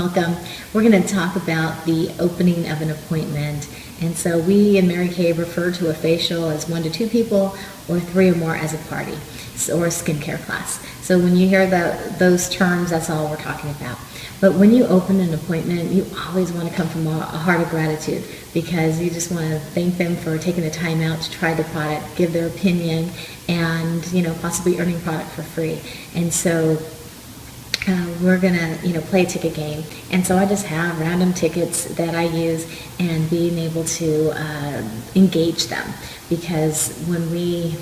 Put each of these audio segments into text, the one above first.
Welcome. We're going to talk about the opening of an appointment. And so we in Mary Kay refer to a facial as 1 to 2 people or 3 or more as a party or a skincare class. So when you hear those terms, that's all we're talking about. But when you open an appointment, you always want to come from a heart of gratitude because you just want to thank them for taking the time out to try the product, give their opinion, and possibly earning product for free. And so we're gonna play a ticket game, and so I just have random tickets that I use and being able to engage them, because when we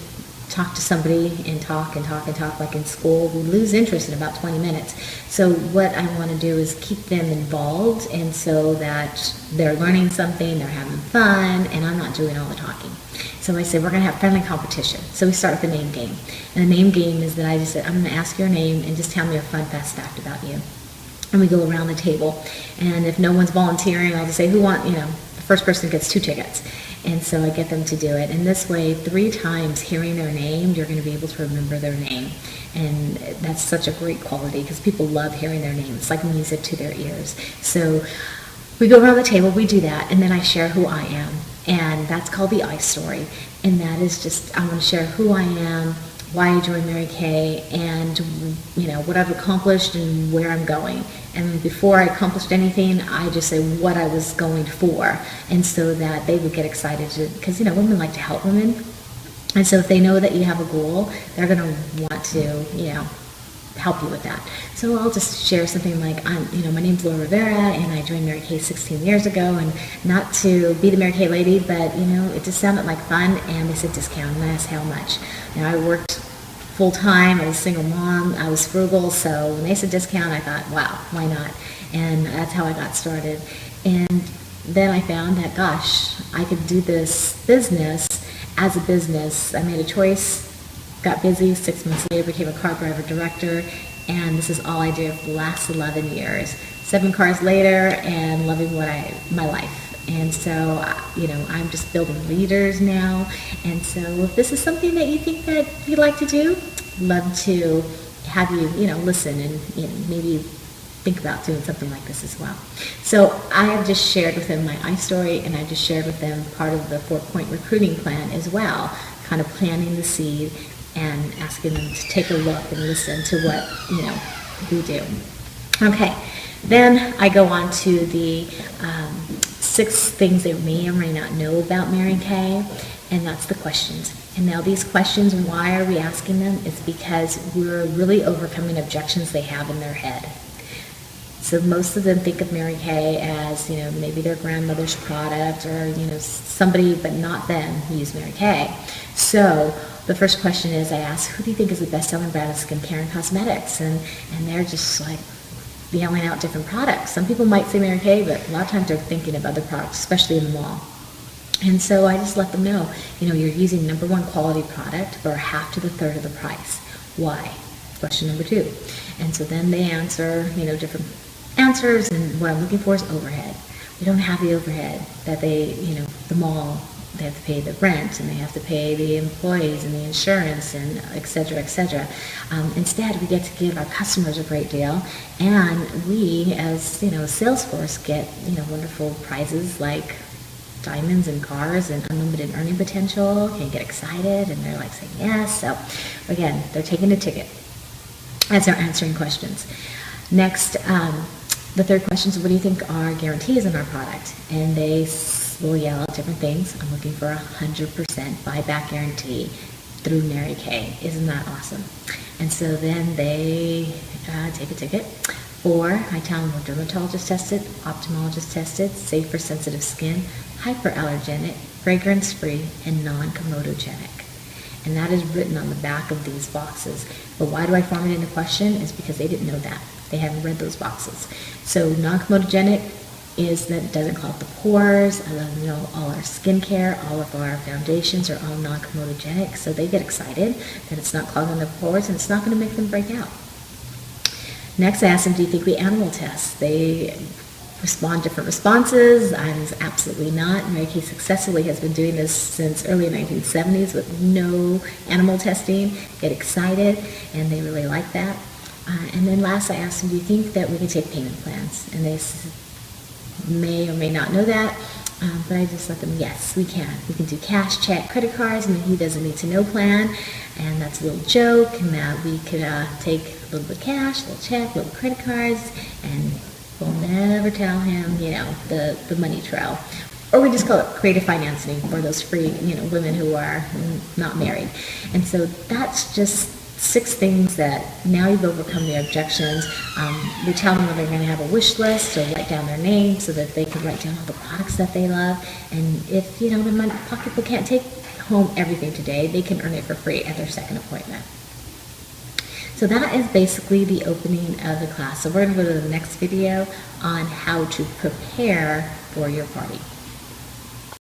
talk to somebody and talk like in school, we lose interest in about 20 minutes. So what I want to do is keep them involved, and so that they're learning something, they're having fun, and I'm not doing all the talking. So I said, we're going to have friendly competition. So we start with the name game. And the name game is that I just said, I'm going to ask your name and just tell me a fun, fast fact about you. And we go around the table. And if no one's volunteering, I'll just say, the first person gets 2 tickets. And so I get them to do it. And this way, 3 times hearing their name, you're going to be able to remember their name. And that's such a great quality because people love hearing their name. It's like music to their ears. So we go around the table, we do that, and then I share who I am. And that's called the I story. And that is just, I'm going to share who I am, why I joined Mary Kay, and what I've accomplished and where I'm going. And before I accomplished anything, I just say what I was going for, and so that they would get excited because women like to help women, and so if they know that you have a goal, they're going to want to help you with that. So I'll just share something like, my name's Laura Rivera, and I joined Mary Kay 16 years ago, and not to be the Mary Kay lady, but it just sounded like fun, and they said discount, and I asked how much. I worked full-time, I was a single mom, I was frugal, so when they said discount, I thought, wow, why not? And that's how I got started. And then I found that, gosh, I could do this business as a business. I made a choice, got busy, 6 months later became a car driver director, and this is all I do for the last 11 years. 7 cars later, and loving my life. And so, I'm just building leaders now. And so if this is something that you think that you'd like to do, love to have you, listen and maybe think about doing something like this as well. So I have just shared with them my iStory, and I just shared with them part of the 4-point recruiting plan as well, kind of planting the seed and asking them to take a look and listen to what, we do. Okay, then I go on to the 6 things they may or may not know about Mary Kay, and that's the questions. And now these questions, why are we asking them? It's because we're really overcoming objections they have in their head. So most of them think of Mary Kay as, maybe their grandmother's product or, somebody, but not them, who use Mary Kay. So the first question is, I ask, who do you think is the best-selling brand of skincare and cosmetics? And they're just like yelling out different products. Some people might say Mary Kay, but a lot of times they're thinking of other products, especially in the mall. And so I just let them know, you're using #1 quality product for half to the third of the price. Why? Question number 2. And so then they answer, different answers, and what I'm looking for is overhead. We don't have the overhead that they, the mall, they have to pay the rent, and they have to pay the employees and the insurance, and et cetera, et cetera. Instead, we get to give our customers a great deal, and we, as sales force, get wonderful prizes like diamonds and cars and unlimited earning potential. Can get excited, and they're like saying yes. So again, they're taking a ticket as they're answering questions. Next, the third question is, what do you think are guarantees in our product? And they will yell out different things. I'm looking for 100% buyback guarantee through Mary Kay. Isn't that awesome? And so then they take a ticket. Or I tell them we're dermatologist tested, ophthalmologist tested, safe for sensitive skin, hyperallergenic, fragrance-free, and non-comedogenic. And that is written on the back of these boxes. But why do I form it in a question? Is because they didn't know that. They haven't read those boxes. So non-comedogenic is that it doesn't clog the pores. All our skincare, all of our foundations are all non-comedogenic. So they get excited that it's not clogging the pores and it's not going to make them break out. Next, I asked them, do you think we animal test? They respond different responses. I was absolutely not. Mary Kay successfully has been doing this since early 1970s with no animal testing. Get excited, and they really like that. And then last I asked them, do you think that we can take payment plans? And they may or may not know that, but I just let them, yes, we can. We can do cash, check, credit cards, and then he does a need to know plan, and that's a little joke, and that we could take a little bit of cash, a little check, a little credit cards, and we'll never tell him, the money trail. Or we just call it creative financing for those free, women who are not married. And so that's just 6 things that now you've overcome their objections. We tell them that they're going to have a wish list, so write down their name so that they can write down all the products that they love. And if, the pocketbook can't take home everything today, they can earn it for free at their second appointment. So that is basically the opening of the class. So we're going to go to the next video on how to prepare for your party.